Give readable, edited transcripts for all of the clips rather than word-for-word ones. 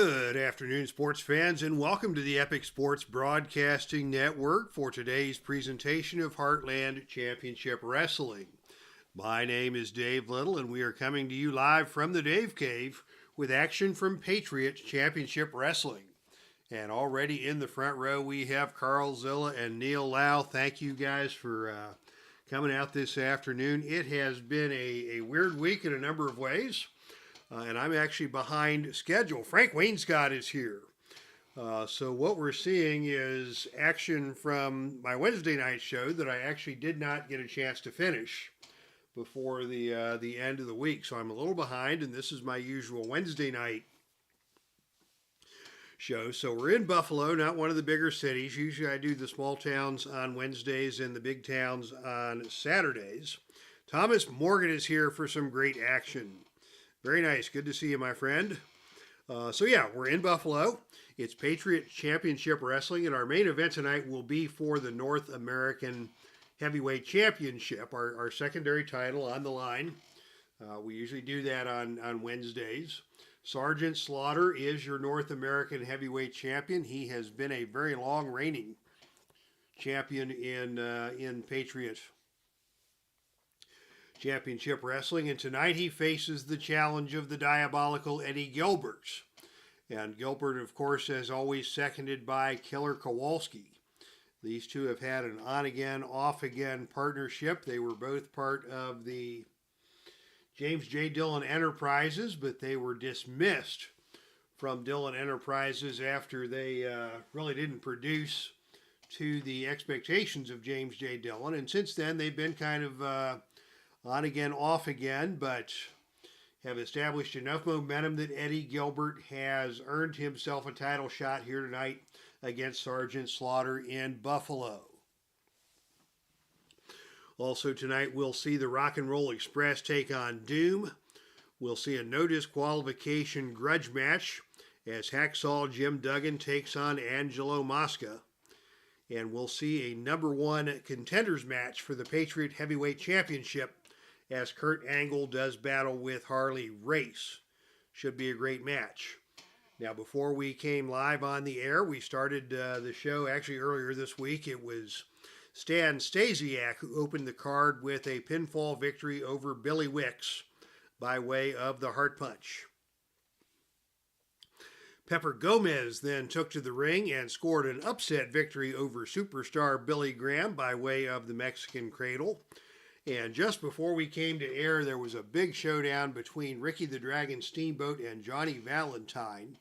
Good afternoon, sports fans, and welcome to the Epic Sports Broadcasting Network for today's presentation of Heartland Championship Wrestling. My name is Dave Little, and we are coming to you live from the Dave Cave with action from Patriot Championship Wrestling. And already in the front row, we have Carl Zilla and Neil Lau. Thank you guys for coming out this afternoon. It has been a weird week in a number of ways. And I'm actually behind schedule. Frank Wainscott is here. So what we're seeing is action from my Wednesday night show that I actually did not get a chance to finish before the end of the week. So I'm a little behind, and this is my usual Wednesday night show. So we're in Buffalo, not one of the bigger cities. Usually I do the small towns on Wednesdays and the big towns on Saturdays. Thomas Morgan is here for some great action. Very nice. Good to see you, my friend. So yeah, we're in Buffalo. It's Patriot Championship Wrestling, and our main event tonight will be for the North American Heavyweight Championship, our secondary title on the line. We usually do that on Wednesdays. Sergeant Slaughter is your North American Heavyweight Champion. He has been a very long reigning champion in Patriot Championship Wrestling, and tonight he faces the challenge of the diabolical Eddie Gilbert. And Gilbert, of course, as always, seconded by Killer Kowalski. These two have had an on-again, off-again partnership. They were both part of the James J. Dillon Enterprises, but they were dismissed from Dillon Enterprises after they really didn't produce to the expectations of James J. Dillon. And since then, they've been kind of on again, off again, but have established enough momentum that Eddie Gilbert has earned himself a title shot here tonight against Sergeant Slaughter in Buffalo. Also tonight, we'll see the Rock and Roll Express take on Doom. We'll see a no disqualification grudge match as HACKSAW Jim Duggan takes on ANGELO MOSCA. And we'll see a number one contenders match for the Patriot Heavyweight Championship as Kurt Angle does battle with Harley Race. Should be a great match. Now, before we came live on the air, we started the show actually earlier this week. It was Stan Stasiak who opened the card with a pinfall victory over Billy Wicks by way of the Heart Punch. Pepper Gomez then took to the ring and scored an upset victory over superstar Billy Graham by way of the Mexican Cradle. And just before we came to air, there was a big showdown between Ricky the Dragon Steamboat and Johnny Valentine.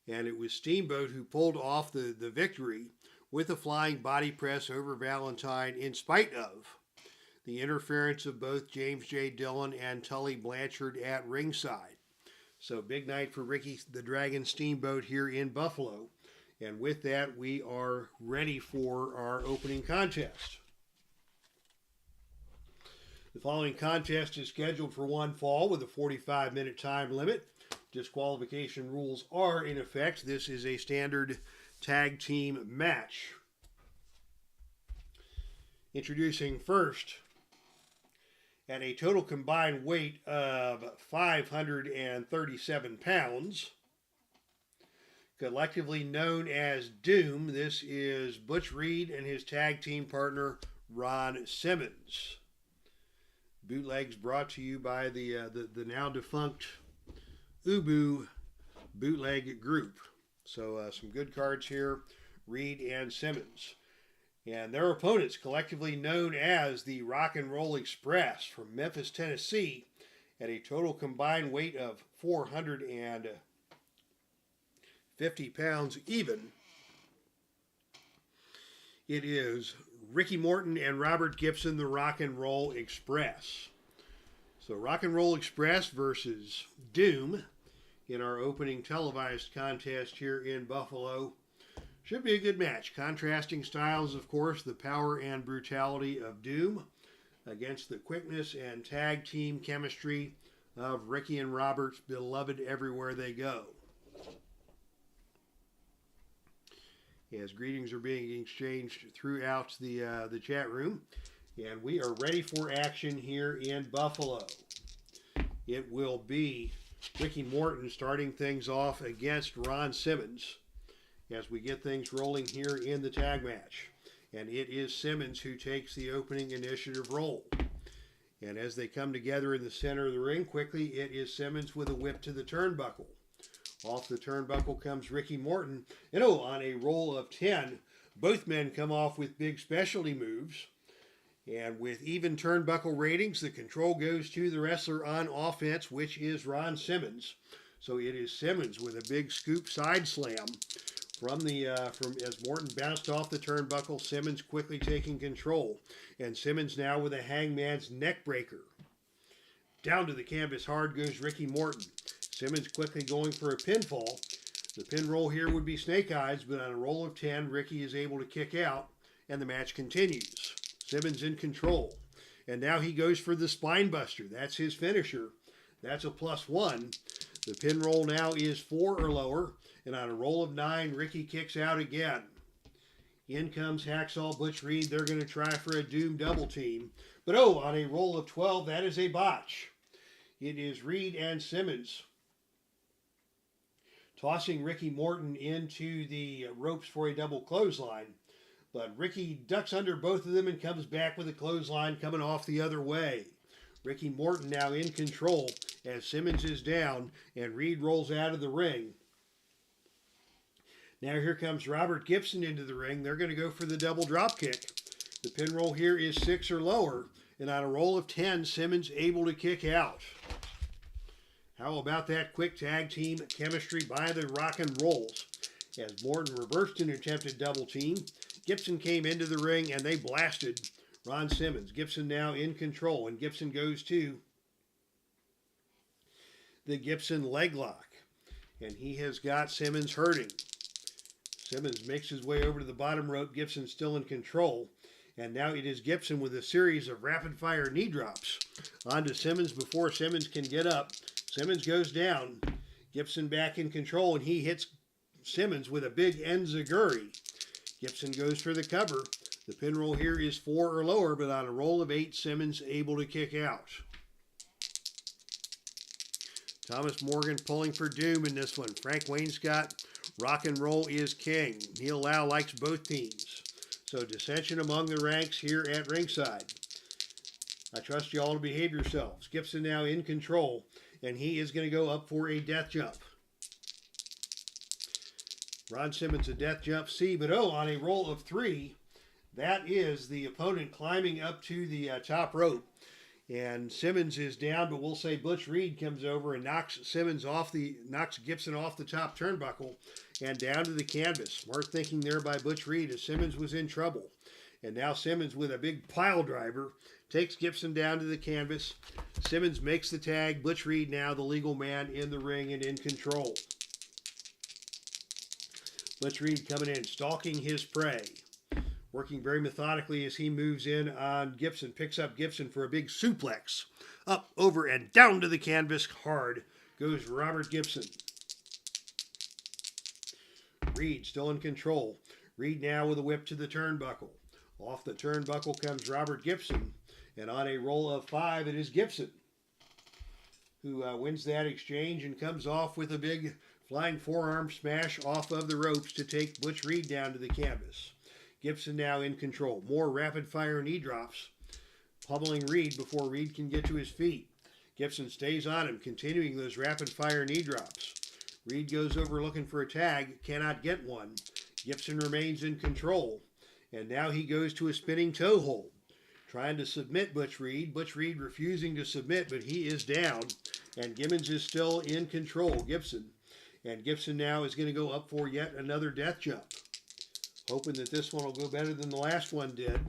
And it was Steamboat who pulled off the victory with a flying body press over Valentine in spite of the interference of both James J. Dillon and Tully Blanchard at ringside. So big night for Ricky the Dragon Steamboat here in Buffalo. And with that, we are ready for our opening contest. The following contest is scheduled for one fall with a 45-minute time limit. Disqualification rules are in effect. This is a standard tag team match. Introducing first, at a total combined weight of 537 pounds, collectively known as Doom, this is Butch Reed and his tag team partner, Ron Simmons. Bootlegs brought to you by the now defunct Ubu Bootleg Group. So some good cards here, Reed and Simmons. And their opponents, collectively known as the Rock and Roll Express from Memphis, Tennessee, at a total combined weight of 450 pounds even. It is Ricky Morton and Robert Gibson, the Rock and Roll Express. So Rock and Roll Express versus Doom in our opening televised contest here in Buffalo. Should be a good match. Contrasting styles, of course, the power and brutality of Doom against the quickness and tag team chemistry of Ricky and Robert's beloved everywhere they go. As greetings are being exchanged throughout the chat room. And we are ready for action here in Buffalo. It will be Ricky Morton starting things off against Ron Simmons as we get things rolling here in the tag match. And it is Simmons who takes the opening initiative role. And as they come together in the center of the ring, quickly it is Simmons with a whip to the turnbuckle. Off the turnbuckle comes Ricky Morton. And on a roll of 10, both men come off with big specialty moves. And with even turnbuckle ratings, the control goes to the wrestler on offense, which is Ron Simmons. So it is Simmons with a big scoop side slam from as Morton bounced off the turnbuckle. Simmons quickly taking control, and Simmons now with a hangman's neck breaker. Down to the canvas hard goes Ricky Morton. Simmons quickly going for a pinfall. The pin roll here would be snake eyes, but on a roll of 10, Ricky is able to kick out, and the match continues. Simmons in control. And now he goes for the spine buster. That's his finisher. That's a +1. The pin roll now is 4 or lower. And on a roll of 9, Ricky kicks out again. In comes Hacksaw Butch Reed. They're going to try for a doom double team. But on a roll of 12, that is a botch. It is Reed and Simmons tossing Ricky Morton into the ropes for a double clothesline. But Ricky ducks under both of them and comes back with a clothesline coming off the other way. Ricky Morton now in control as Simmons is down and Reed rolls out of the ring. Now here comes Robert Gibson into the ring. They're going to go for the double drop kick. The pin roll here is 6 or lower. And on a roll of 10, Simmons able to kick out. How about that quick tag team chemistry by the Rock and Rolls? As Morton reversed an attempted double team, Gibson came into the ring and they blasted Ron Simmons. Gibson now in control, and Gibson goes to the Gibson leg lock. And he has got Simmons hurting. Simmons makes his way over to the bottom rope. Gibson still in control. And now it is Gibson with a series of rapid-fire knee drops onto Simmons before Simmons can get up. Simmons goes down. Gibson back in control, and he hits Simmons with a big enziguri. Gibson goes for the cover. The pin roll here is 4 or lower, but on a roll of 8, Simmons able to kick out. Thomas Morgan pulling for doom in this one. Frank Wainscott, rock and roll is king. Neil Lau likes both teams. So dissension among the ranks here at ringside. I trust you all to behave yourselves. Gibson now in control, and he is going to go up for a death jump. Ron Simmons a death jump C, but on a roll of 3, that is the opponent climbing up to the top rope. And Simmons is down, but we'll say Butch Reed comes over and knocks Gibson off the top turnbuckle and down to the canvas. Smart thinking there by Butch Reed as Simmons was in trouble. And now Simmons with a big pile driver takes Gibson down to the canvas. Simmons makes the tag. Butch Reed now the legal man in the ring and in control. Butch Reed coming in, stalking his prey. Working very methodically as he moves in on Gibson. Picks up Gibson for a big suplex. Up, over, and down to the canvas hard goes Robert Gibson. Reed still in control. Reed now with a whip to the turnbuckle. Off the turnbuckle comes Robert Gibson. And on a roll of 5, it is Gibson who wins that exchange and comes off with a big flying forearm smash off of the ropes to take Butch Reed down to the canvas. Gibson now in control. More rapid-fire knee drops, pummeling Reed before Reed can get to his feet. Gibson stays on him, continuing those rapid-fire knee drops. Reed goes over looking for a tag, cannot get one. Gibson remains in control, and now he goes to a spinning toe hold, trying to submit Butch Reed. Butch Reed refusing to submit, but he is down, and Gibbons is still in control, Gibson. And Gibson now is going to go up for yet another death jump. Hoping that this one will go better than the last one did.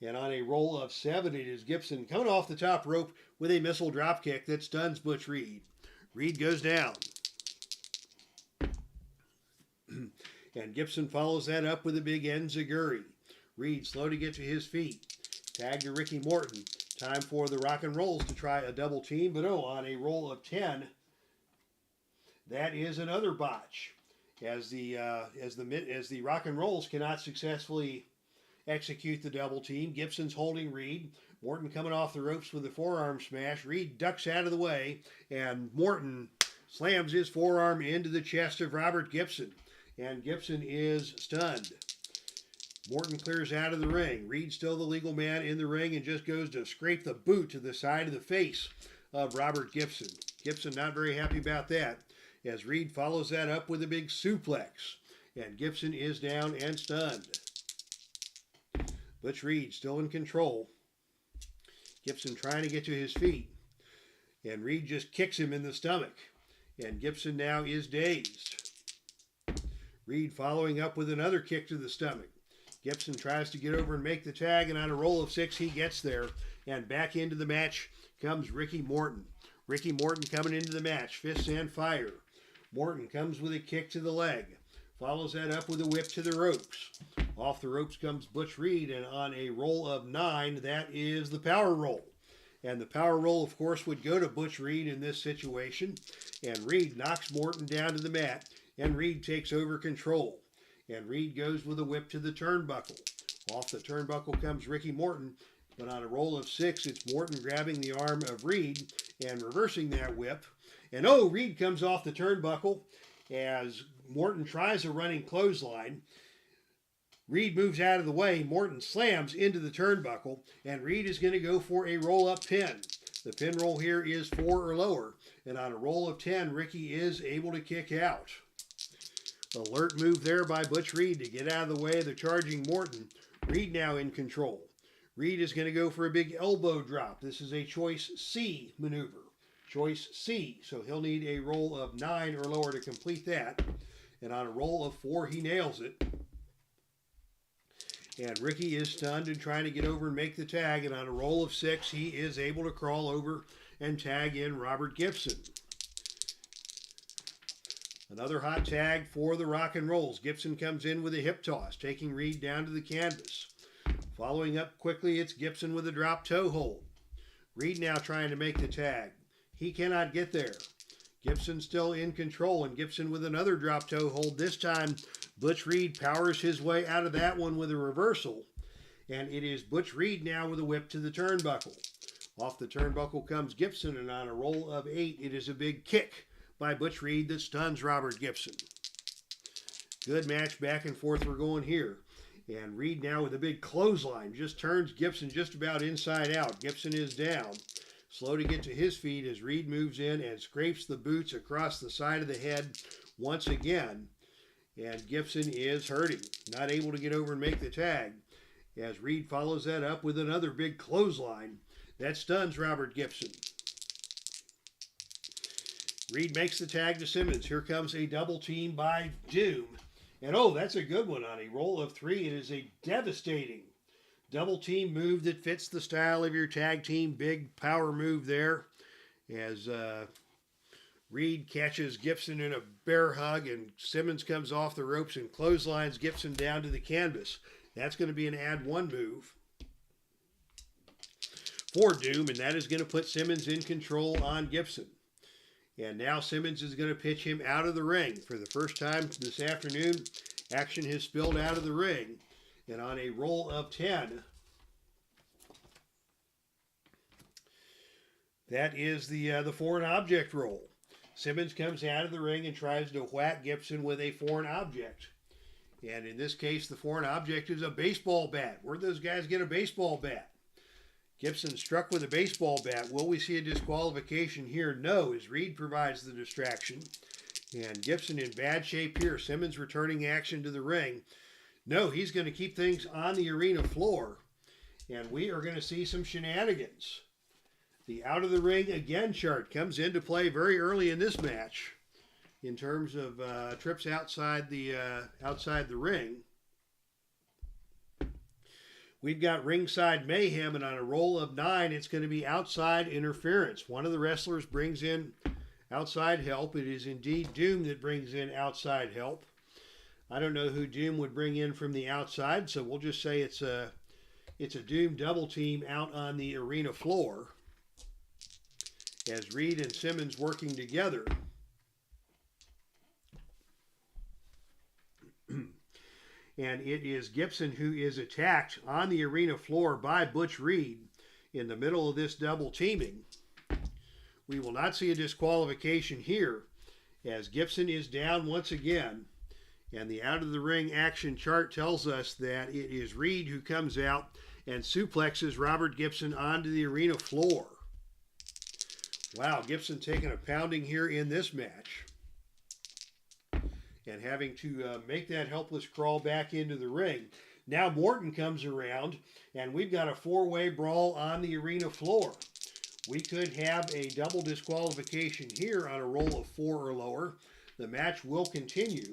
And on a roll of 7, it is Gibson coming off the top rope with a missile drop kick that stuns Butch Reed. Reed goes down. And Gibson follows that up with a big enziguri. Reed slow to get to his feet. Tag to Ricky Morton. Time for the Rock and Rolls to try a double team. But on a roll of 10, that is another botch. As the Rock and Rolls cannot successfully execute the double team. Gibson's holding Reed. Morton coming off the ropes with a forearm smash. Reed ducks out of the way, and Morton slams his forearm into the chest of Robert Gibson, and Gibson is stunned. Morton clears out of the ring. Reed still the legal man in the ring and just goes to scrape the boot to the side of the face of Robert Gibson. Gibson not very happy about that, as Reed follows that up with a big suplex, and Gibson is down and stunned. Butch Reed still in control. Gibson trying to get to his feet, and Reed just kicks him in the stomach, and Gibson now is dazed. Reed following up with another kick to the stomach. Gibson tries to get over and make the tag, and on a roll of 6 he gets there, and back into the match comes Ricky Morton. Ricky Morton coming into the match, fists and fire. Morton comes with a kick to the leg, follows that up with a whip to the ropes. Off the ropes comes Butch Reed, and on a roll of 9, that is the power roll. And the power roll, of course, would go to Butch Reed in this situation, and Reed knocks Morton down to the mat, and Reed takes over control. And Reed goes with a whip to the turnbuckle. Off the turnbuckle comes Ricky Morton, but on a roll of 6, it's Morton grabbing the arm of Reed and reversing that whip. And Reed comes off the turnbuckle as Morton tries a running clothesline. Reed moves out of the way. Morton slams into the turnbuckle, and Reed is going to go for a roll-up pin. The pin roll here is 4 or lower, and on a roll of 10, Ricky is able to kick out. Alert move there by Butch Reed to get out of the way of the charging Morton. Reed now in control. Reed is going to go for a big elbow drop. This is a choice C maneuver. Choice C. So he'll need a roll of 9 or lower to complete that. And on a roll of 4, he nails it. And Ricky is stunned and trying to get over and make the tag. And on a roll of 6, he is able to crawl over and tag in Robert Gibson. Another hot tag for the Rock and Rolls. Gibson comes in with a hip toss, taking Reed down to the canvas. Following up quickly, it's Gibson with a drop toe hold. Reed now trying to make the tag. He cannot get there. Gibson still in control, and Gibson with another drop toe hold. This time, Butch Reed powers his way out of that one with a reversal. And it is Butch Reed now with a whip to the turnbuckle. Off the turnbuckle comes Gibson, and on a roll of 8, it is a big kick by Butch Reed that stuns Robert Gibson. Good match back and forth we're going here. And Reed now with a big clothesline just turns Gibson just about inside out. Gibson is down. Slow to get to his feet as Reed moves in and scrapes the boots across the side of the head once again. And Gibson is hurting. Not able to get over and make the tag. As Reed follows that up with another big clothesline that stuns Robert Gibson. Reed makes the tag to Simmons. Here comes a double team by Doom. And that's a good one on a roll of 3. It is a devastating double team move that fits the style of your tag team. Big power move there as Reed catches Gibson in a bear hug, and Simmons comes off the ropes and clotheslines Gibson down to the canvas. That's going to be an add 1 move for Doom, and that is going to put Simmons in control on Gibson. And now Simmons is going to pitch him out of the ring. For the first time this afternoon, action has spilled out of the ring. And on a roll of 10, that is the foreign object roll. Simmons comes out of the ring and tries to whack Gibson with a foreign object. And in this case, the foreign object is a baseball bat. Where'd those guys get a baseball bat? Gibson struck with a baseball bat. Will we see a disqualification here? No, as Reed provides the distraction. And Gibson in bad shape here. Simmons returning action to the ring. No, he's going to keep things on the arena floor. And we are going to see some shenanigans. The out of the ring again chart comes into play very early in this match in terms of trips outside the ring. We've got ringside mayhem, and on a roll of 9, it's going to be outside interference. One of the wrestlers brings in outside help. It is indeed Doom that brings in outside help. I don't know who Doom would bring in from the outside, so we'll just say it's a Doom double team out on the arena floor as Reed and Simmons working together. And it is Gibson who is attacked on the arena floor by Butch Reed in the middle of this double teaming. We will not see a disqualification here as Gibson is down once again. And the out of the ring action chart tells us that it is Reed who comes out and suplexes Robert Gibson onto the arena floor. Wow, Gibson taking a pounding here in this match. And having to make that helpless crawl back into the ring. Now Morton comes around, and we've got a four-way brawl on the arena floor. We could have a double disqualification here on a roll of 4 or lower. The match will continue.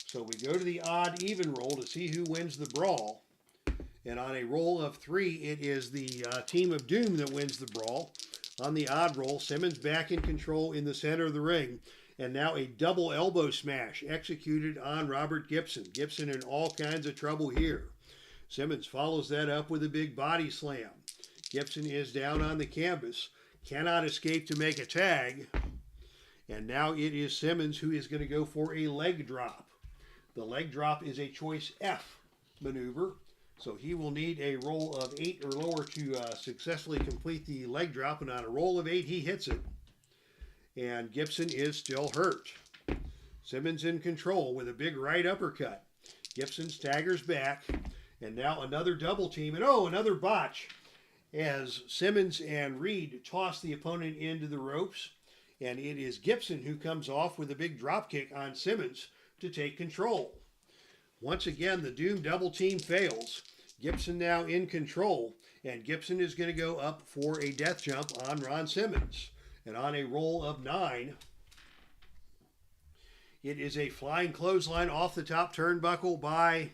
So we go to the odd-even roll to see who wins the brawl. And on a roll of 3, it is the Team of Doom that wins the brawl. On the odd roll, Simmons back in control in the center of the ring. And now a double elbow smash executed on Robert Gibson. Gibson in all kinds of trouble here. Simmons follows that up with a big body slam. Gibson is down on the canvas. Cannot escape to make a tag. And now it is Simmons who is going to go for a leg drop. The leg drop is a choice F maneuver. So he will need a roll of 8 or lower to successfully complete the leg drop. And on a roll of 8, he hits it. And Gibson is still hurt. Simmons in control with a big right uppercut. Gibson staggers back. And now another double team. And oh, another botch. As Simmons and Reed toss the opponent into the ropes. And it is Gibson who comes off with a big drop kick on Simmons to take control. Once again, the Doom double team fails. Gibson now in control. And Gibson is going to go up for a death jump on Ron Simmons. And on a roll of 9, it is a flying clothesline off the top turnbuckle by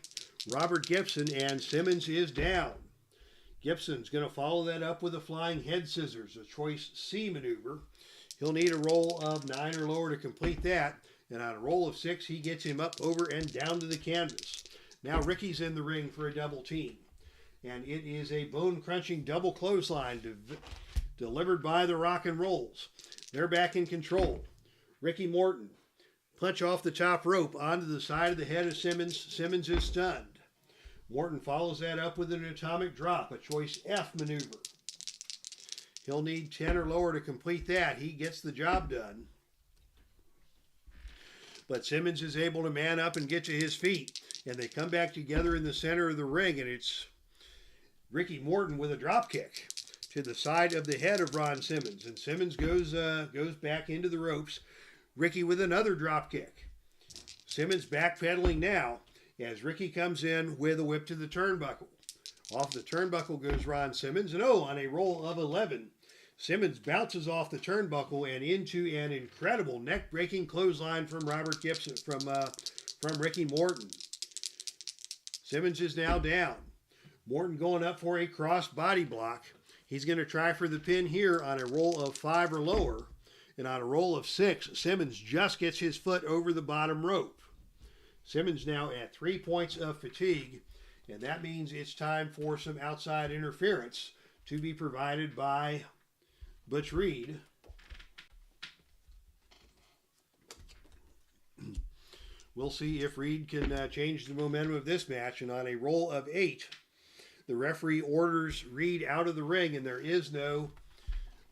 Robert Gibson, and Simmons is down. Gibson's going to follow that up with a flying head scissors, a choice C maneuver. He'll need a roll of 9 or lower to complete that, and on a roll of 6, he gets him up over and down to the canvas. Now Ricky's in the ring for a double team, and it is a bone-crunching double clothesline delivered by the Rock and Rolls. They're back in control. Ricky Morton, punch off the top rope onto the side of the head of Simmons. Simmons is stunned. Morton follows that up with an atomic drop, a choice F maneuver. He'll need 10 or lower to complete that. He gets the job done. But Simmons is able to man up and get to his feet. And they come back together in the center of the ring, and it's Ricky Morton with a drop kick to the side of the head of Ron Simmons. And Simmons goes back into the ropes. Ricky with another drop kick. Simmons backpedaling now as Ricky comes in with a whip to the turnbuckle. Off the turnbuckle goes Ron Simmons. And oh, on a roll of 11, Simmons bounces off the turnbuckle and into an incredible neck-breaking clothesline from Robert Gibson, from Ricky Morton. Simmons is now down. Morton going up for a cross body block. He's going to try for the pin here on a roll of 5 or lower. And on a roll of 6, Simmons just gets his foot over the bottom rope. Simmons now at 3 points of fatigue. And that means it's time for some outside interference to be provided by Butch Reed. We'll see if Reed can change the momentum of this match. And on a roll of 8, the referee orders Reed out of the ring, and there is no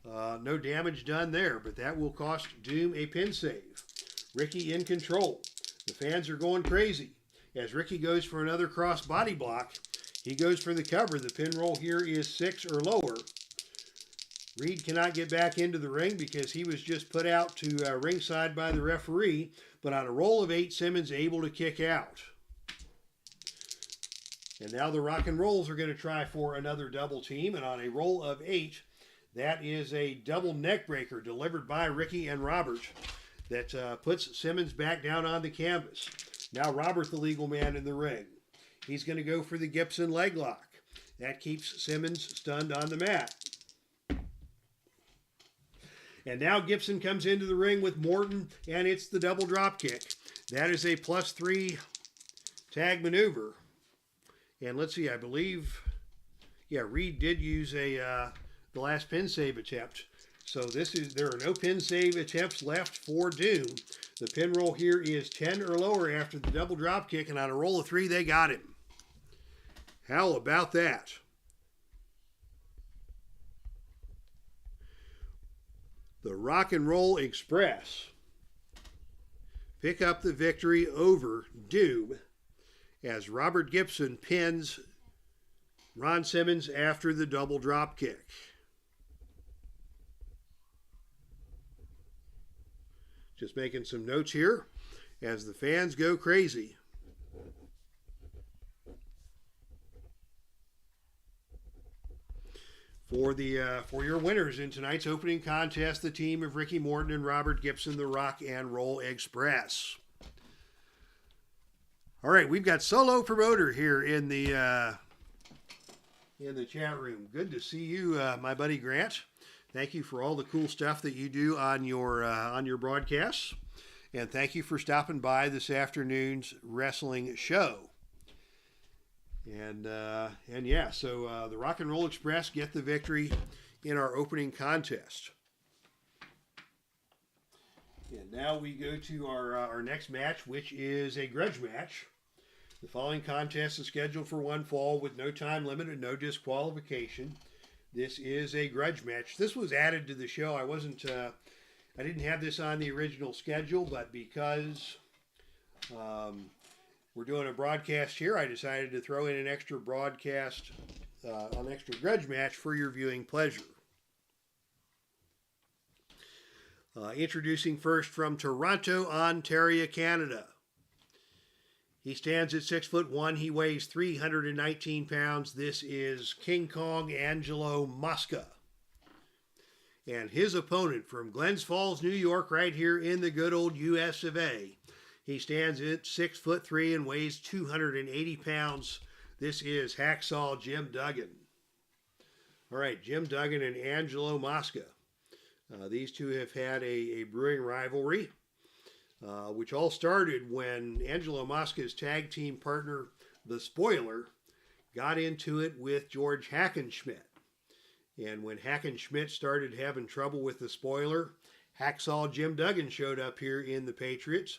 damage done there, but that will cost Doom a pin save. Ricky in control. The fans are going crazy. As Ricky goes for another cross body block, he goes for the cover. The pin roll here is 6 or lower. Reed cannot get back into the ring because he was just put out to ringside by the referee, but on a roll of 8, Simmons able to kick out. And now the Rock and Rolls are going to try for another double team, and on a roll of 8, that is a double neck breaker delivered by Ricky and Robert that puts Simmons back down on the canvas. Now Robert, the legal man in the ring. He's going to go for the Gibson leg lock. That keeps Simmons stunned on the mat. And now Gibson comes into the ring with Morton, and it's the double drop kick. That is a +3 tag maneuver. And let's see, I believe, Reed did use the last pin save attempt. So there are no pin save attempts left for Doom. The pin roll here is 10 or lower after the double drop kick, and on a roll of 3, they got him. How about that? The Rock and Roll Express pick up the victory over Doom as Robert Gibson pins Ron Simmons after the double drop kick. Just making some notes here as the fans go crazy. For your winners in tonight's opening contest, the team of Ricky Morton and Robert Gibson, the Rock and Roll Express. All right, we've got solo promoter here in the chat room. Good to see you, my buddy Grant. Thank you for all the cool stuff that you do on your broadcasts, and thank you for stopping by this afternoon's wrestling show. And yeah, so the Rock and Roll Express get the victory in our opening contest. And now we go to our next match, which is a grudge match. The following contest is scheduled for one fall with no time limit and no disqualification. This is a grudge match. This was added to the show. I didn't have this on the original schedule, but because we're doing a broadcast here, I decided to throw in an extra broadcast, an extra grudge match for your viewing pleasure. Introducing first from Toronto, Ontario, Canada. He stands at 6'1". He weighs 319 pounds. This is King Kong Angelo MOSCA. And his opponent from Glens Falls, New York, right here in the good old US of A. He stands at 6'3" and weighs 280 pounds. This is Hacksaw Jim Duggan. All right, Jim Duggan and Angelo MOSCA. These two have had a brewing rivalry, which all started when Angelo MOSCA's tag team partner, The Spoiler, got into it with George Hackenschmidt. And when Hackenschmidt started having trouble with The Spoiler, Hacksaw Jim Duggan showed up here in the Patriots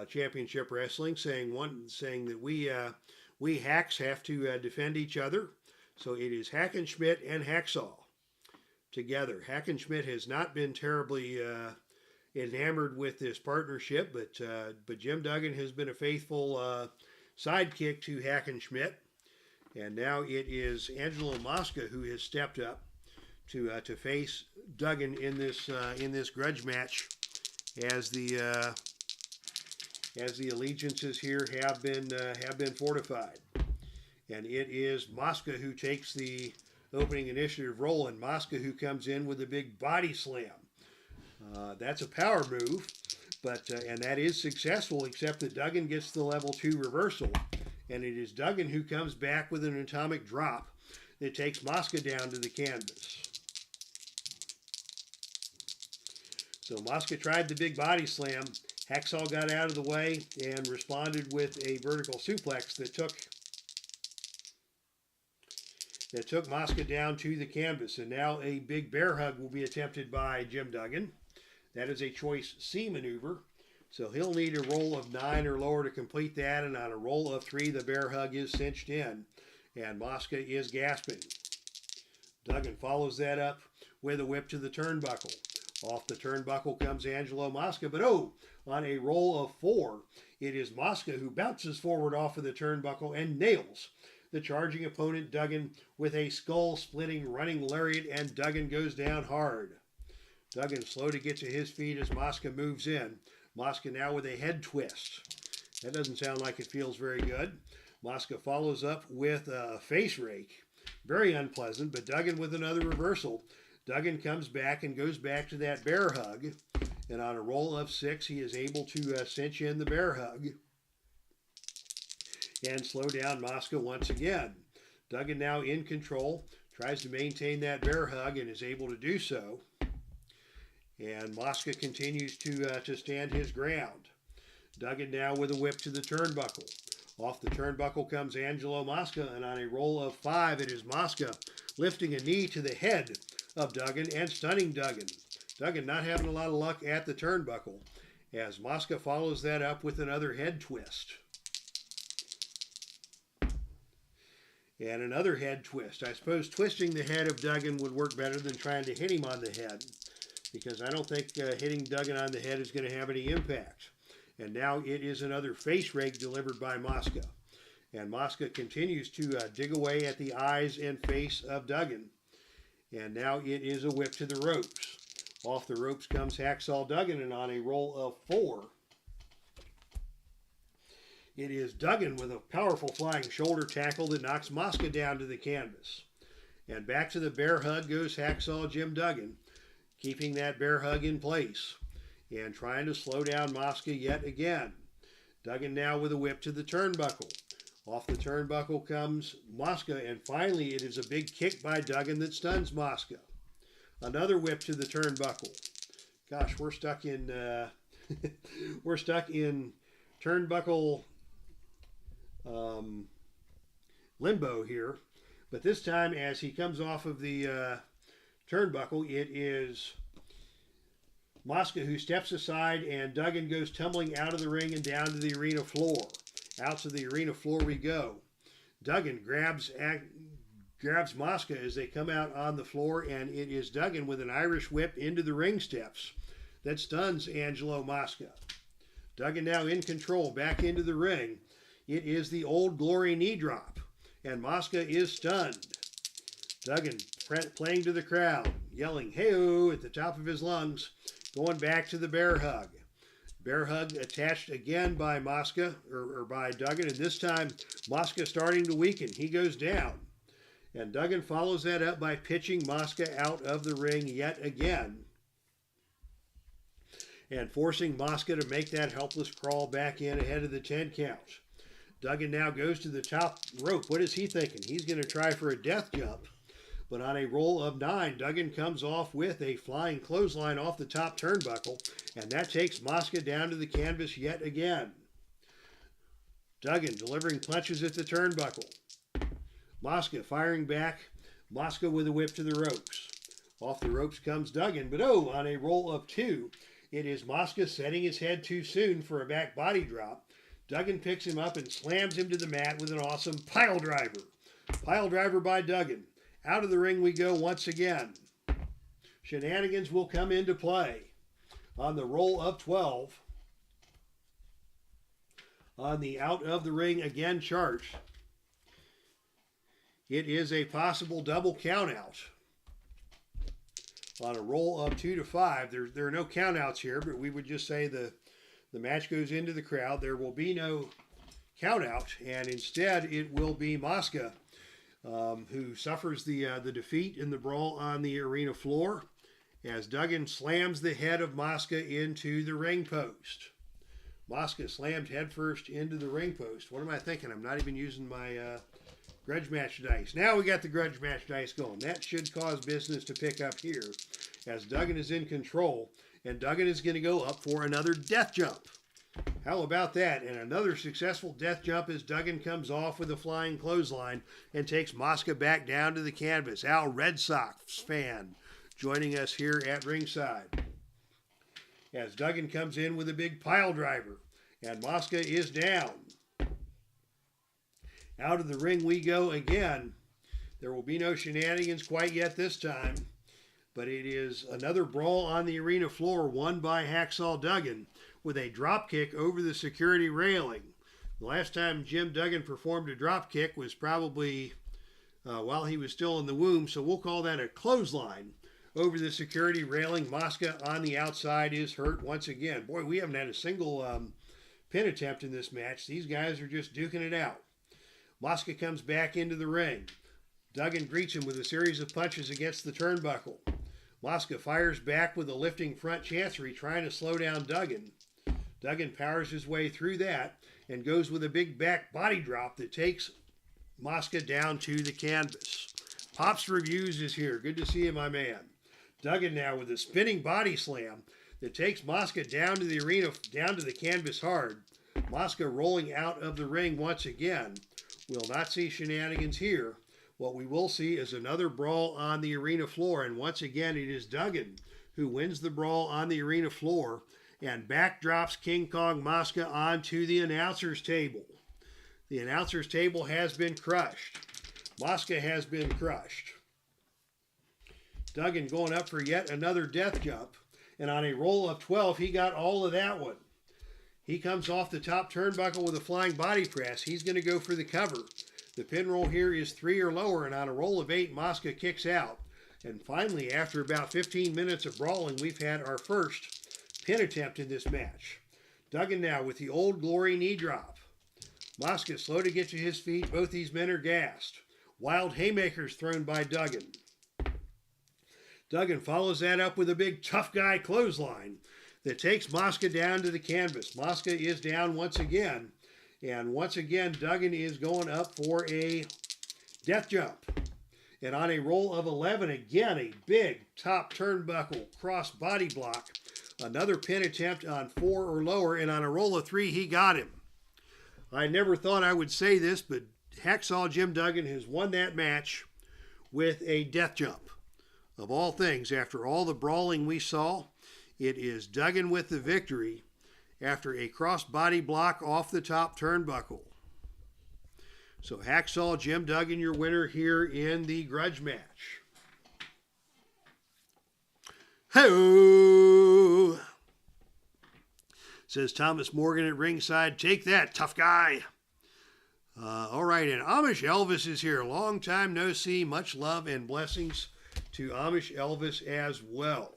Championship Wrestling, saying that we hacks have to defend each other. So it is Hackenschmidt and Hacksaw together. Hackenschmidt has not been terribly enamored with this partnership, but Jim Duggan has been a faithful sidekick to Hackenschmidt, and now it is Angelo MOSCA who has stepped up to face Duggan in this grudge match, as the allegiances here have been fortified, and it is MOSCA who takes the opening initiative role, and MOSCA who comes in with a big body slam. That's a power move, and that is successful, except that Duggan gets the level 2 reversal, and it is Duggan who comes back with an atomic drop that takes MOSCA down to the canvas. So MOSCA tried the big body slam. Hacksaw got out of the way and responded with a vertical suplex that took MOSCA down to the canvas. And now a big bear hug will be attempted by Jim Duggan. That is a choice C maneuver. So he'll need a roll of 9 or lower to complete that. And on a roll of 3, the bear hug is cinched in. And MOSCA is gasping. Duggan follows that up with a whip to the turnbuckle. Off the turnbuckle comes Angelo MOSCA. But on a roll of 4, it is MOSCA who bounces forward off of the turnbuckle and nails the charging opponent Duggan with a skull-splitting running lariat, and Duggan goes down hard. Duggan slow to get to his feet as MOSCA moves in. MOSCA now with a head twist. That doesn't sound like it feels very good. MOSCA follows up with a face rake. Very unpleasant, but Duggan with another reversal. Duggan comes back and goes back to that bear hug. And on a roll of 6, he is able to cinch in the bear hug and slow down MOSCA once again. Duggan now in control, tries to maintain that bear hug and is able to do so. And MOSCA continues to stand his ground. Duggan now with a whip to the turnbuckle. Off the turnbuckle comes Angelo MOSCA, and on a roll of 5, it is MOSCA lifting a knee to the head of Duggan and stunning Duggan. Duggan not having a lot of luck at the turnbuckle, as MOSCA follows that up with another head twist. And another head twist. I suppose twisting the head of Duggan would work better than trying to hit him on the head, because I don't think hitting Duggan on the head is going to have any impact. And now it is another face rake delivered by MOSCA. And MOSCA continues to dig away at the eyes and face of Duggan. And now it is a whip to the ropes. Off the ropes comes Hacksaw Duggan, and on a roll of 4, it is Duggan with a powerful flying shoulder tackle that knocks MOSCA down to the canvas. And back to the bear hug goes Hacksaw Jim Duggan, keeping that bear hug in place and trying to slow down MOSCA yet again. Duggan now with a whip to the turnbuckle. Off the turnbuckle comes MOSCA, and finally it is a big kick by Duggan that stuns MOSCA. Another whip to the turnbuckle. Gosh, we're stuck in turnbuckle limbo here. But this time, as he comes off of the turnbuckle, it is MOSCA who steps aside, and Duggan goes tumbling out of the ring and down to the arena floor. Out to the arena floor we go. Duggan grabs MOSCA as they come out on the floor, and it is Duggan with an Irish whip into the ring steps that stuns Angelo MOSCA. Duggan now in control, back into the ring. It is the Old Glory knee drop, and MOSCA is stunned. Duggan playing to the crowd, yelling "Hey-oh" at the top of his lungs, going back to the bear hug. Bear hug attached again by MOSCA, or by Duggan, and this time MOSCA starting to weaken. He goes down. And Duggan follows that up by pitching MOSCA out of the ring yet again, and forcing MOSCA to make that helpless crawl back in ahead of the 10 count. Duggan now goes to the top rope. What is he thinking? He's going to try for a death jump. But on a roll of 9, Duggan comes off with a flying clothesline off the top turnbuckle, and that takes MOSCA down to the canvas yet again. Duggan delivering punches at the turnbuckle. MOSCA firing back. MOSCA with a whip to the ropes. Off the ropes comes Duggan, but on a roll of 2, it is MOSCA setting his head too soon for a back body drop. Duggan picks him up and slams him to the mat with an awesome pile driver. Pile driver by Duggan. Out of the ring we go once again. Shenanigans will come into play. On the roll of 12, on the out of the ring again chart, it is a possible double countout. On a roll of 2 to 5, there are no countouts here, but we would just say the match goes into the crowd. There will be no countout, and instead it will be MOSCA who suffers the defeat in the brawl on the arena floor as Duggan slams the head of MOSCA into the ring post. MOSCA slammed headfirst into the ring post. What am I thinking? I'm not even using my grudge match dice. Now we got the grudge match dice going. That should cause business to pick up here as Duggan is in control, and Duggan is going to go up for another death jump. How about that? And another successful death jump as Duggan comes off with a flying clothesline and takes MOSCA back down to the canvas. Al, Red Sox fan, joining us here at ringside. As Duggan comes in with a big pile driver, and MOSCA is down. Out of the ring we go again. There will be no shenanigans quite yet this time, but it is another brawl on the arena floor won by Hacksaw Duggan with a drop kick over the security railing. The last time Jim Duggan performed a drop kick was probably while he was still in the womb, so we'll call that a clothesline over the security railing. MOSCA on the outside is hurt once again. Boy, we haven't had a single pin attempt in this match. These guys are just duking it out. MOSCA comes back into the ring. Duggan greets him with a series of punches against the turnbuckle. MOSCA fires back with a lifting front chancery, trying to slow down Duggan. Duggan powers his way through that and goes with a big back body drop that takes MOSCA down to the canvas. Pops Reviews is here. Good to see you, my man. Duggan now with a spinning body slam that takes MOSCA down to the arena, down to the canvas hard. MOSCA rolling out of the ring once again. We'll not see shenanigans here. What we will see is another brawl on the arena floor, and once again it is Duggan who wins the brawl on the arena floor and backdrops King Kong MOSCA onto the announcer's table. The announcer's table has been crushed. MOSCA has been crushed. Duggan going up for yet another death jump, and on a roll of 12 he got all of that one. He comes off the top turnbuckle with a flying body press. He's going to go for the cover. The pin roll here is 3 or lower, and on a roll of 8, MOSCA kicks out. And finally, after about 15 minutes of brawling, we've had our first pin attempt in this match. Duggan now with the Old Glory knee drop. MOSCA slow to get to his feet. Both these men are gassed. Wild haymakers thrown by Duggan. Duggan follows that up with a big tough guy clothesline that takes MOSCA down to the canvas. MOSCA is down once again. And once again, Duggan is going up for a death jump. And on a roll of 11, again, a big top turnbuckle cross body block. Another pin attempt on 4 or lower. And on a roll of 3, he got him. I never thought I would say this, but Hacksaw Jim Duggan has won that match with a death jump. Of all things, after all the brawling we saw, it is Duggan with the victory after a cross-body block off the top turnbuckle. So Hacksaw Jim Duggan, your winner here in the grudge match. Ho! Says Thomas Morgan at ringside. Take that, tough guy. All right, and Amish Elvis is here. Long time no see. Much love and blessings to Amish Elvis as well,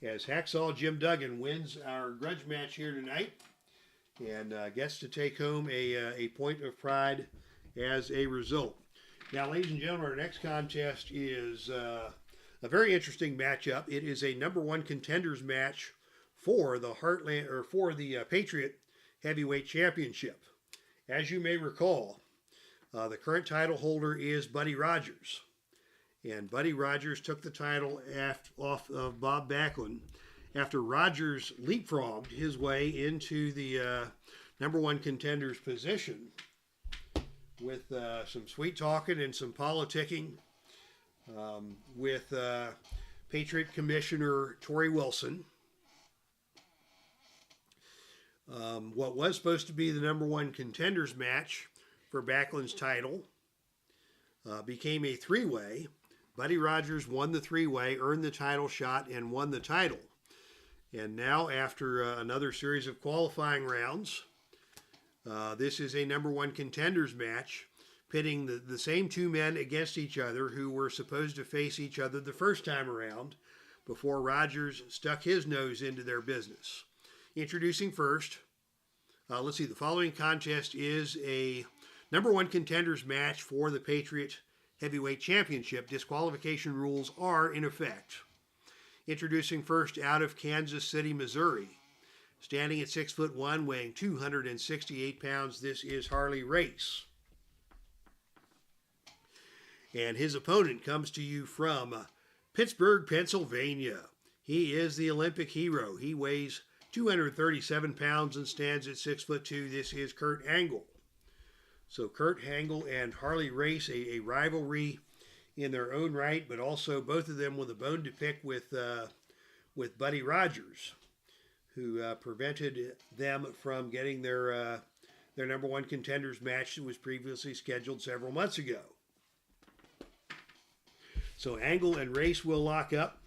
as Hacksaw Jim Duggan wins our grudge match here tonight and gets to take home a point of pride as a result. Now, ladies and gentlemen, our next contest is a very interesting matchup. It is a number 1 contenders match for the Heartland, or for the Patriot Heavyweight Championship. As you may recall, the current title holder is Buddy Rogers. And Buddy Rogers took the title off of Bob Backlund after Rogers leapfrogged his way into the number 1 contender's position with some sweet talking and some politicking with Patriot Commissioner Torrie Wilson. What was supposed to be the number 1 contenders match for Backlund's title became a 3-way. Buddy Rogers won the 3-way, earned the title shot, and won the title. And now, after another series of qualifying rounds, this is a number 1 contenders match, pitting the same 2 men against each other who were supposed to face each other the first time around before Rogers stuck his nose into their business. Introducing first, let's see, the following contest is a number 1 contenders match for the Patriot Heavyweight Championship. Disqualification rules are in effect. Introducing first, out of Kansas City, Missouri, standing at 6'1", weighing 268 pounds, this is Harley Race. And his opponent comes to you from Pittsburgh, Pennsylvania. He is the Olympic hero. He weighs 237 pounds and stands at 6'2". This is Kurt Angle. So Kurt Angle and Harley Race, a rivalry in their own right, but also both of them with a bone to pick with Buddy Rogers, who prevented them from getting their number 1 contenders match that was previously scheduled several months ago. So Angle and Race will lock up,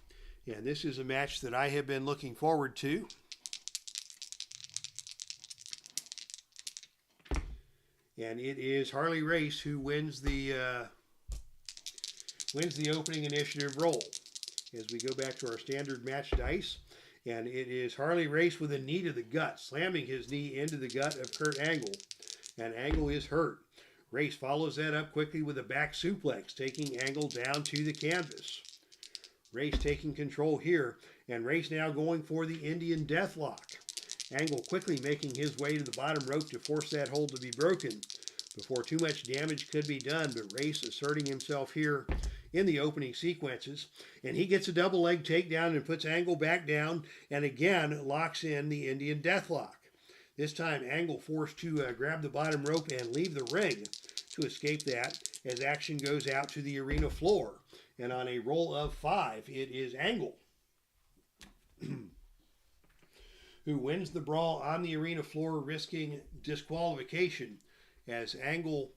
and this is a match that I have been looking forward to. And it is Harley Race who wins the opening initiative roll. As we go back to our standard match dice, and it is Harley Race with a knee to the gut, slamming his knee into the gut of Kurt Angle, and Angle is hurt. Race follows that up quickly with a back suplex, taking Angle down to the canvas. Race taking control here, and Race now going for the Indian Deathlock. Angle quickly making his way to the bottom rope to force that hold to be broken before too much damage could be done, but Race asserting himself here in the opening sequences, and he gets a double leg takedown and puts Angle back down, and again locks in the Indian Deathlock. This time Angle forced to grab the bottom rope and leave the ring to escape that, as action goes out to the arena floor, and on a roll of 5, it is Angle who wins the brawl on the arena floor, risking disqualification as Angle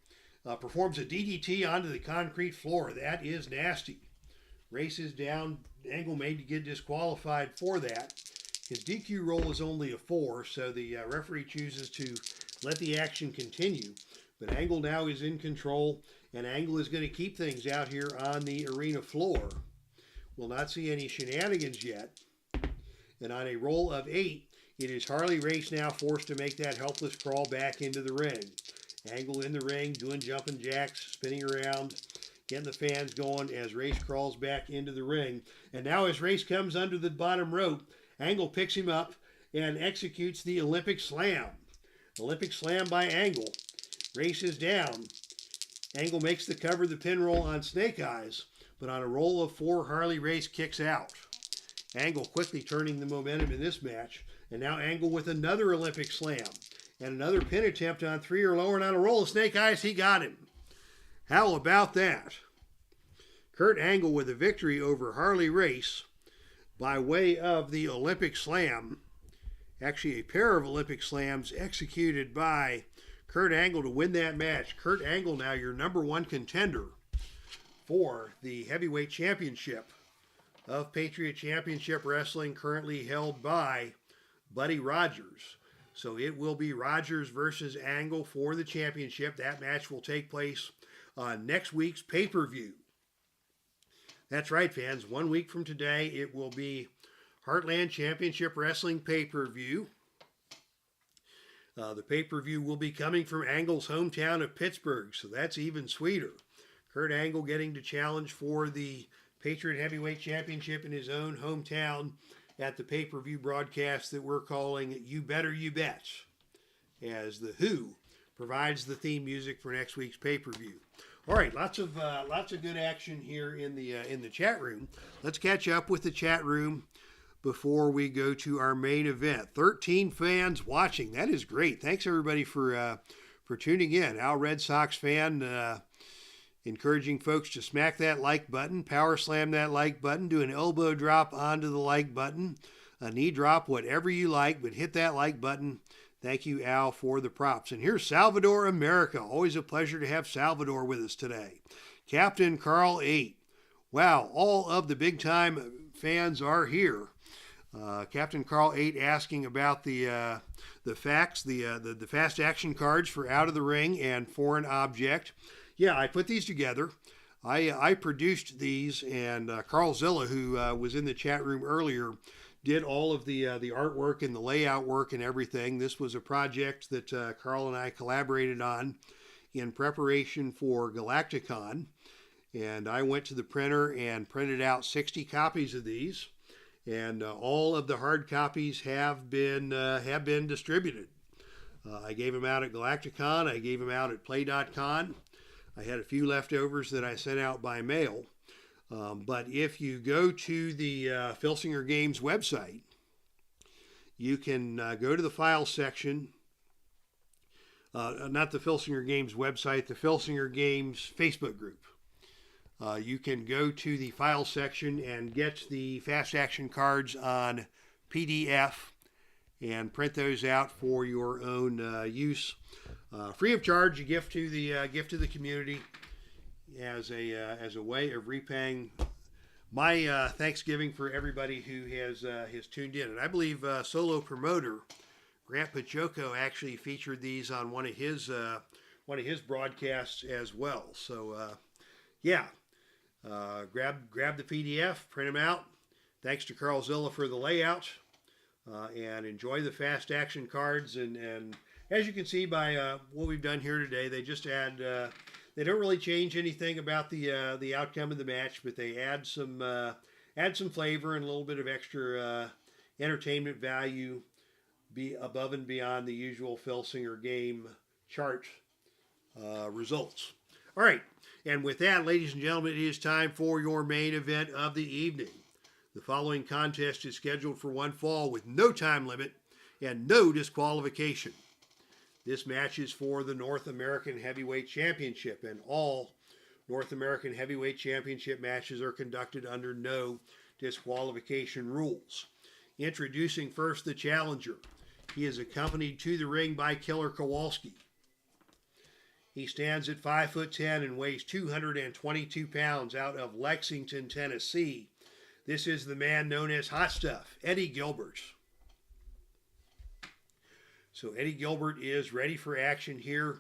performs a DDT onto the concrete floor. That is nasty. Race is down. Angle made to get disqualified for that. His DQ roll is only a 4, so the referee chooses to let the action continue. But Angle now is in control, and Angle is going to keep things out here on the arena floor. We'll not see any shenanigans yet. And on a roll of 8, it is Harley Race now forced to make that helpless crawl back into the ring. Angle in the ring, doing jumping jacks, spinning around, getting the fans going as Race crawls back into the ring. And now as Race comes under the bottom rope, Angle picks him up and executes the Olympic Slam. Olympic Slam by Angle. Race is down. Angle makes the cover, the pin roll on Snake Eyes, but on a roll of 4, Harley Race kicks out. Angle quickly turning the momentum in this match, and now Angle with another Olympic Slam and another pin attempt on 3 or lower, and on a roll of Snake Eyes, he got him. How about that? Kurt Angle with a victory over Harley Race by way of the Olympic Slam. Actually, a pair of Olympic Slams executed by Kurt Angle to win that match. Kurt Angle now your #1 contender for the heavyweight championship of Patriot Championship Wrestling, currently held by Buddy Rogers. So it will be Rogers versus Angle for the championship. That match will take place on next week's pay-per-view. That's right, fans. 1 week from today, it will be Heartland Championship Wrestling pay-per-view. The pay-per-view will be coming from Angle's hometown of Pittsburgh, so that's even sweeter. Kurt Angle getting to challenge for the Patriot Heavyweight Championship in his own hometown at the pay-per-view broadcast that we're calling You Better You Bet, as The Who provides the theme music for next week's pay-per-view. All right, lots of good action here in the chat room. Let's catch up with the chat room before we go to our main event. 13 fans watching. That is great. Thanks everybody for tuning in. Al Red Sox fan, encouraging folks to smack that like button, power slam that like button, do an elbow drop onto the like button, a knee drop, whatever you like, but hit that like button. Thank you, Al, for the props. And here's Salvador America. Always a pleasure to have Salvador with us today. Captain Carl 8. Wow, all of the big time fans are here. Captain Carl 8 asking about the facts, the fast action cards for Out of the Ring and Foreign Object. Yeah, I put these together. I produced these, and Carl Zilla, who was in the chat room earlier, did all of the artwork and the layout work and everything. This was a project that Carl and I collaborated on in preparation for Galacticon, and I went to the printer and printed out 60 copies of these, and all of the hard copies have been distributed. I gave them out at Galacticon. I gave them out at Play.con. I had a few leftovers that I sent out by mail. But if you go to the Filsinger Games website, you can go to the file section. Not the Filsinger Games website, the Filsinger Games Facebook group. You can go to the file section and get the fast action cards on PDF and print those out for your own use. Free of charge, a gift to the community as a way of repaying my Thanksgiving for everybody who has tuned in. And I believe solo promoter Grant Pachoco actually featured these on one of his broadcasts as well. So grab the PDF, print them out. Thanks to Carl Zilla for the layout, and enjoy the fast action cards. And as you can see by what we've done here today, they just add. They don't really change anything about the outcome of the match, but they add some flavor and a little bit of extra entertainment value, be above and beyond the usual Filsinger game chart results. All right, and with that, ladies and gentlemen, it is time for your main event of the evening. The following contest is scheduled for one fall with no time limit and no disqualification. This match is for the North American Heavyweight Championship, and all North American Heavyweight Championship matches are conducted under no disqualification rules. Introducing first the challenger. He is accompanied to the ring by Killer Kowalski. He stands at 5'10" and weighs 222 pounds out of Lexington, Tennessee. This is the man known as Hot Stuff, Eddie Gilbert. So Eddie Gilbert is ready for action here,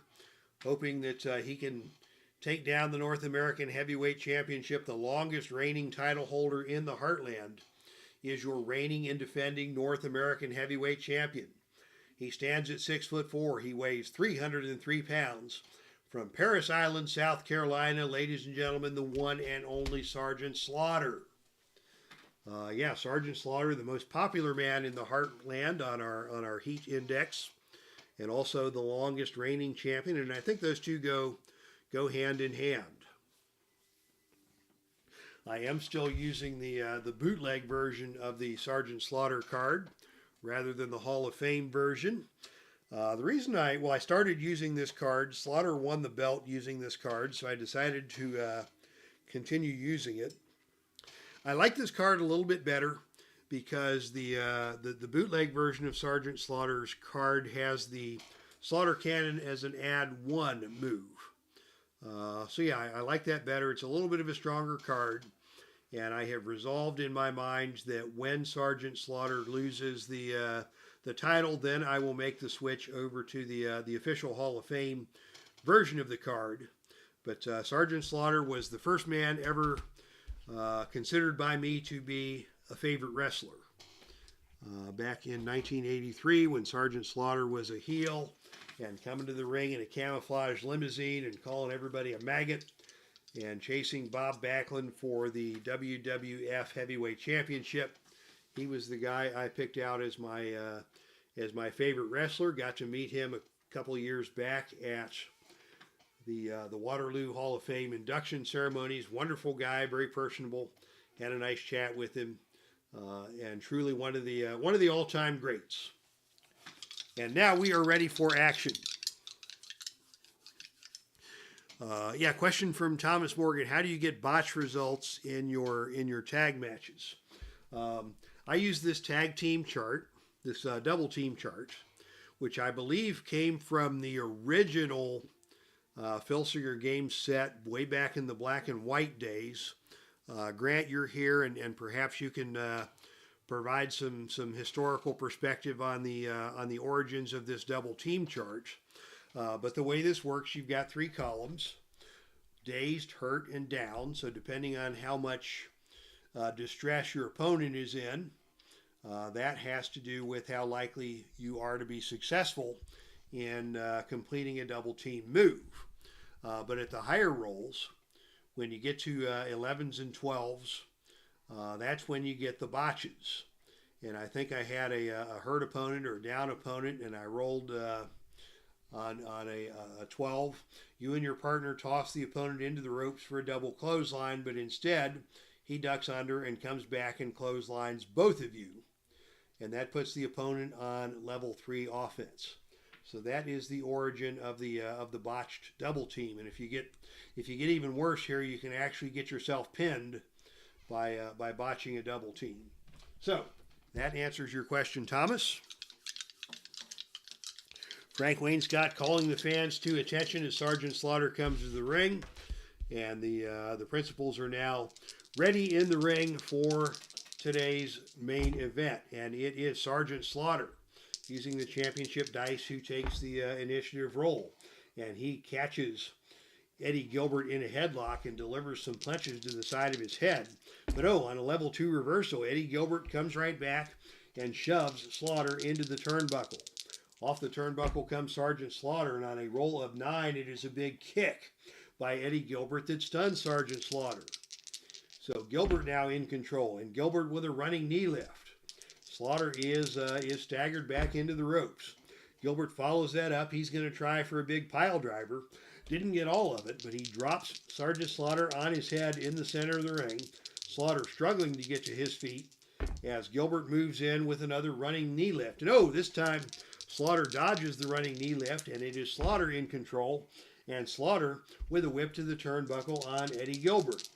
hoping that he can take down the North American Heavyweight Championship. The longest reigning title holder in the Heartland is your reigning and defending North American Heavyweight Champion. He stands at 6'4". He weighs 303 pounds. From Parris Island, South Carolina, ladies and gentlemen, the one and only Sergeant Slaughter. Sergeant Slaughter, the most popular man in the Heartland on our heat index, and also the longest reigning champion. And I think those two go hand in hand. I am still using the bootleg version of the Sergeant Slaughter card rather than the Hall of Fame version. The reason I started using this card, Slaughter won the belt using this card, so I decided to continue using it. I like this card a little bit better because the bootleg version of Sergeant Slaughter's card has the Slaughter Cannon as an add 1 move. I like that better. It's a little bit of a stronger card, and I have resolved in my mind that when Sergeant Slaughter loses the title, then I will make the switch over to the official Hall of Fame version of the card. But Sergeant Slaughter was the first man ever considered by me to be a favorite wrestler. Back in 1983, when Sergeant Slaughter was a heel and coming to the ring in a camouflage limousine and calling everybody a maggot and chasing Bob Backlund for the WWF Heavyweight Championship, he was the guy I picked out as my favorite wrestler. Got to meet him a couple of years back at the Waterloo Hall of Fame induction ceremonies. Wonderful guy, very personable. Had a nice chat with him, and truly one of the all-time greats. And now we are ready for action. Question from Thomas Morgan: how do you get botch results in your tag matches? I use this tag team chart, this double team chart, which I believe came from the original Filsinger game set way back in the black and white days. Grant, you're here, and perhaps you can provide some historical perspective on the origins of this double team chart. But the way this works, you've got 3 columns: dazed, hurt, and down. So depending on how much distress your opponent is in, that has to do with how likely you are to be successful in completing a double team move. But at the higher rolls, when you get to 11s and 12s, that's when you get the botches. And I think I had a hurt opponent or a down opponent, and I rolled on a 12. You and your partner toss the opponent into the ropes for a double clothesline, but instead he ducks under and comes back and clotheslines both of you. And that puts the opponent on level 3 offense. So that is the origin of the botched double team. And if you get even worse here, you can actually get yourself pinned by botching a double team. So that answers your question, Thomas. Frank Wainscott calling the fans to attention as Sergeant Slaughter comes to the ring, and the principals are now ready in the ring for today's main event, and it is Sergeant Slaughter using the championship dice who takes the initiative roll, and he catches Eddie Gilbert in a headlock and delivers some punches to the side of his head. But on a level 2 reversal, Eddie Gilbert comes right back and shoves Slaughter into the turnbuckle. Off the turnbuckle comes Sergeant Slaughter, and on a roll of 9, it is a big kick by Eddie Gilbert that stuns Sergeant Slaughter. So Gilbert now in control, and Gilbert with a running knee lift. Slaughter is staggered back into the ropes. Gilbert follows that up. He's going to try for a big pile driver. Didn't get all of it, but he drops Sergeant Slaughter on his head in the center of the ring. Slaughter struggling to get to his feet as Gilbert moves in with another running knee lift. And this time Slaughter dodges the running knee lift, and it is Slaughter in control, and Slaughter with a whip to the turnbuckle on Eddie Gilbert.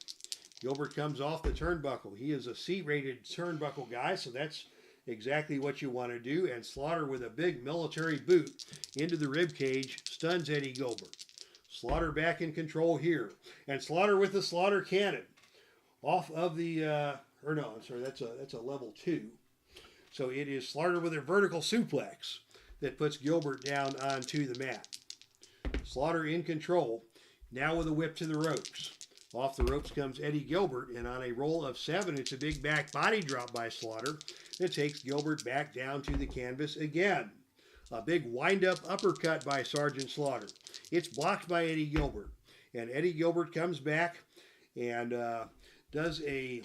Gilbert comes off the turnbuckle. He is a C-rated turnbuckle guy, so that's exactly what you want to do. And Slaughter with a big military boot into the rib cage stuns Eddie Gilbert. Slaughter back in control here, and Slaughter with the Slaughter Cannon off of the that's a level 2. So it is Slaughter with a vertical suplex that puts Gilbert down onto the mat. Slaughter in control, now with a whip to the ropes. Off the ropes comes Eddie Gilbert, and on a roll of 7, it's a big back body drop by Slaughter that takes Gilbert back down to the canvas again. A big wind-up uppercut by Sergeant Slaughter. It's blocked by Eddie Gilbert, and Eddie Gilbert comes back and does a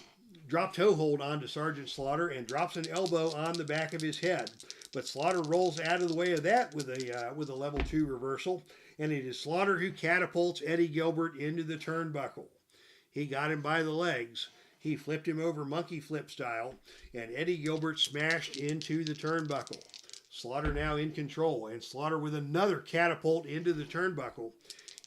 drop toe hold onto Sergeant Slaughter and drops an elbow on the back of his head. But Slaughter rolls out of the way of that with a level 2 reversal, and it is Slaughter who catapults Eddie Gilbert into the turnbuckle. He got him by the legs. He flipped him over monkey flip style, and Eddie Gilbert smashed into the turnbuckle. Slaughter now in control, and Slaughter with another catapult into the turnbuckle.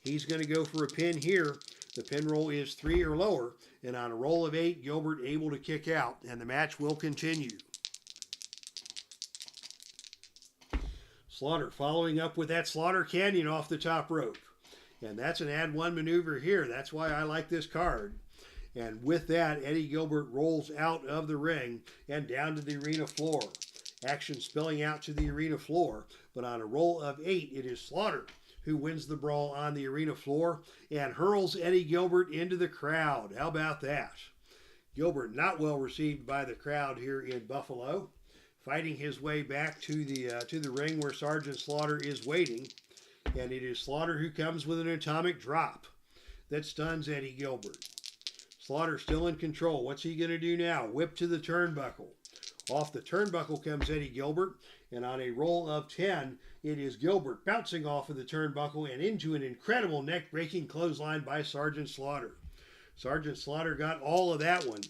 He's going to go for a pin here. The pin roll is 3 or lower, and on a roll of 8, Gilbert able to kick out, and the match will continue. Slaughter following up with that Slaughter Canyon off the top rope. And that's an add 1 maneuver here. That's why I like this card. And with that, Eddie Gilbert rolls out of the ring and down to the arena floor. Action spilling out to the arena floor. But on a roll of 8, it is Slaughter who wins the brawl on the arena floor and hurls Eddie Gilbert into the crowd. How about that? Gilbert not well received by the crowd here in Buffalo, fighting his way back to the ring where Sergeant Slaughter is waiting. And it is Slaughter who comes with an atomic drop that stuns Eddie Gilbert. Slaughter still in control. What's he going to do now? Whip to the turnbuckle. Off the turnbuckle comes Eddie Gilbert, and on a roll of 10, it is Gilbert bouncing off of the turnbuckle and into an incredible neck-breaking clothesline by Sergeant Slaughter. Sergeant Slaughter got all of that one.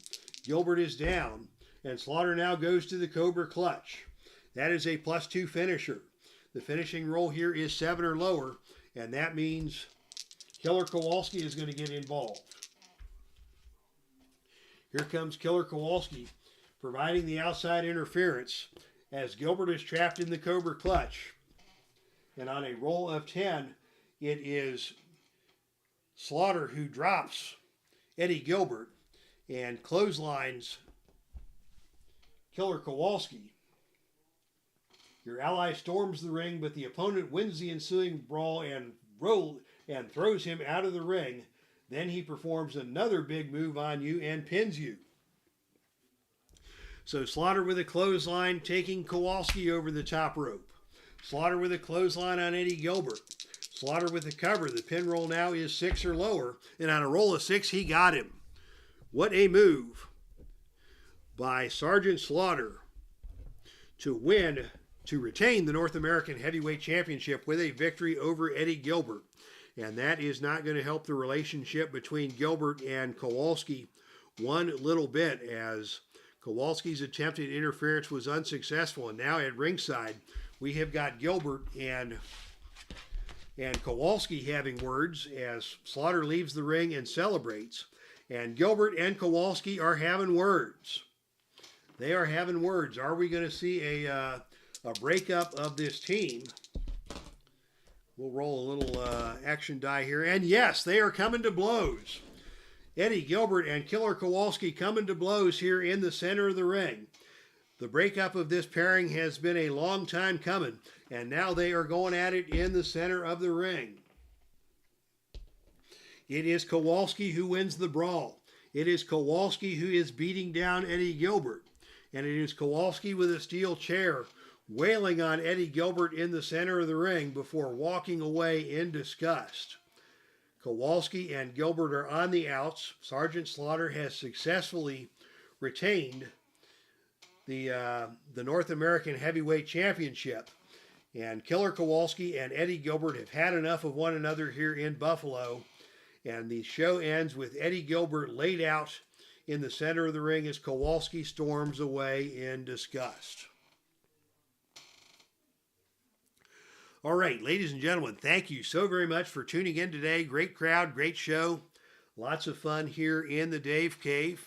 Gilbert is down, and Slaughter now goes to the Cobra Clutch. That is a +2 finisher. The finishing roll here is 7 or lower, and that means Killer Kowalski is going to get involved. Here comes Killer Kowalski, providing the outside interference as Gilbert is trapped in the Cobra Clutch. And on a roll of 10, it is Slaughter who drops Eddie Gilbert and clotheslines Killer Kowalski. Your ally storms the ring, but the opponent wins the ensuing brawl and throws him out of the ring. Then he performs another big move on you and pins you. So Slaughter with a clothesline taking Kowalski over the top rope. Slaughter with a clothesline on Eddie Gilbert. Slaughter with the cover. The pin roll now is 6 or lower, and on a roll of 6, he got him. What a move by Sergeant Slaughter to retain the North American Heavyweight Championship with a victory over Eddie Gilbert. And that is not going to help the relationship between Gilbert and Kowalski one little bit, as Kowalski's attempted interference was unsuccessful. And now at ringside, we have got Gilbert and Kowalski having words as Slaughter leaves the ring and celebrates. And Gilbert and Kowalski are having words. They are having words. Are we going to see a breakup of this team? We'll roll a little action die here. And yes, they are coming to blows. Eddie Gilbert and Killer Kowalski coming to blows here in the center of the ring. The breakup of this pairing has been a long time coming, and now they are going at it in the center of the ring. It is Kowalski who wins the brawl. It is Kowalski who is beating down Eddie Gilbert. And it is Kowalski with a steel chair wailing on Eddie Gilbert in the center of the ring before walking away in disgust. Kowalski and Gilbert are on the outs. Sergeant Slaughter has successfully retained the North American Heavyweight Championship. And Killer Kowalski and Eddie Gilbert have had enough of one another here in Buffalo. And the show ends with Eddie Gilbert laid out in the center of the ring as Kowalski storms away in disgust. All right, ladies and gentlemen, thank you so very much for tuning in today. Great crowd, great show. Lots of fun here in the Dave Cave.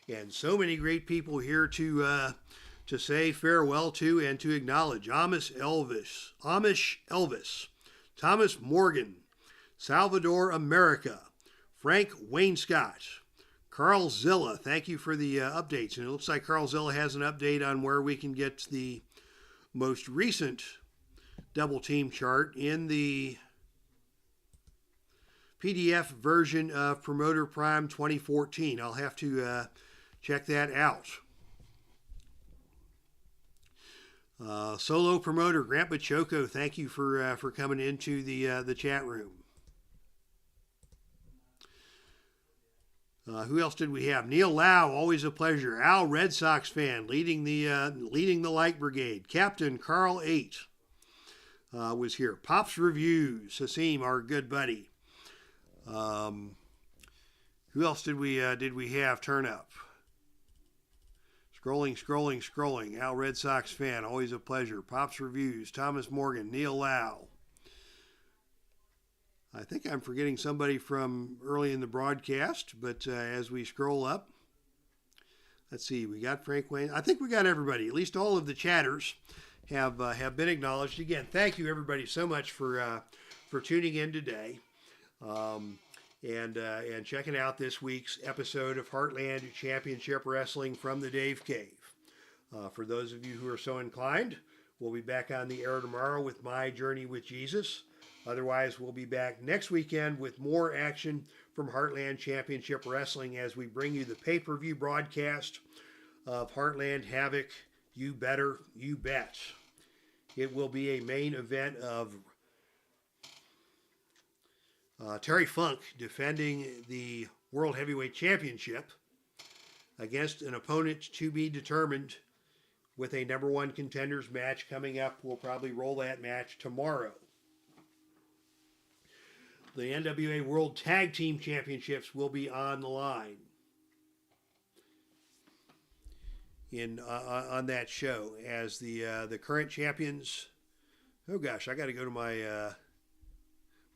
And so many great people here to say farewell to and to acknowledge. Amish Elvis, Thomas Morgan, Salvador America, Frank Wainscott, Carl Zilla. Thank you for the updates. And it looks like Carl Zilla has an update on where we can get the most recent double team chart in the PDF version of Promoter Prime 2014. I'll have to check that out. Solo promoter Grant Bachoco, thank you for coming into the chat room. Who else did we have? Neil Lau, always a pleasure. Al, Red Sox fan, leading the Light Brigade. Captain Carl 8 was here. Pops Reviews, Hasim, our good buddy. Who else did we have turn up? Scrolling. Al, Red Sox fan, always a pleasure. Pops Reviews, Thomas Morgan, Neil Lau. I think I'm forgetting somebody from early in the broadcast, but as we scroll up, let's see, we got Frank Wayne. I think we got everybody. At least all of the chatters have been acknowledged. Again, thank you everybody so much for tuning in today and checking out this week's episode of Heartland Championship Wrestling from the Dave Cave. For those of you who are so inclined, we'll be back on the air tomorrow with My Journey with Jesus. Otherwise, we'll be back next weekend with more action from Heartland Championship Wrestling as we bring you the pay-per-view broadcast of Heartland Havoc, You Better, You Bet. It will be a main event of Terry Funk defending the World Heavyweight Championship against an opponent to be determined with a number one contenders match coming up. We'll probably roll that match tomorrow. The NWA World Tag Team Championships will be on the line on that show as the current champions. Oh gosh, I got to go to my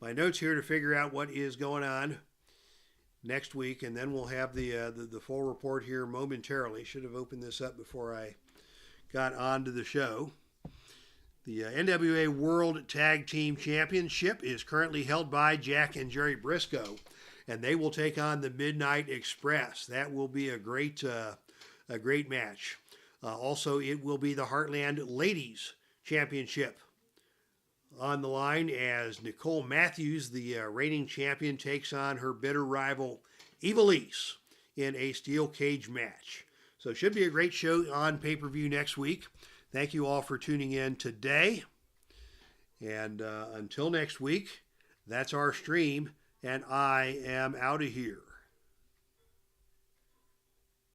my notes here to figure out what is going on next week, and then we'll have the full report here momentarily. Should have opened this up before I got onto the show. The NWA World Tag Team Championship is currently held by Jack and Jerry Briscoe, and they will take on the Midnight Express. That will be a great match. Also, it will be the Heartland Ladies Championship on the line as Nicole Matthews, the reigning champion, takes on her bitter rival Ivelisse in a steel cage match. So it should be a great show on pay-per-view next week. Thank you all for tuning in today. And until next week, that's our stream, and I am out of here.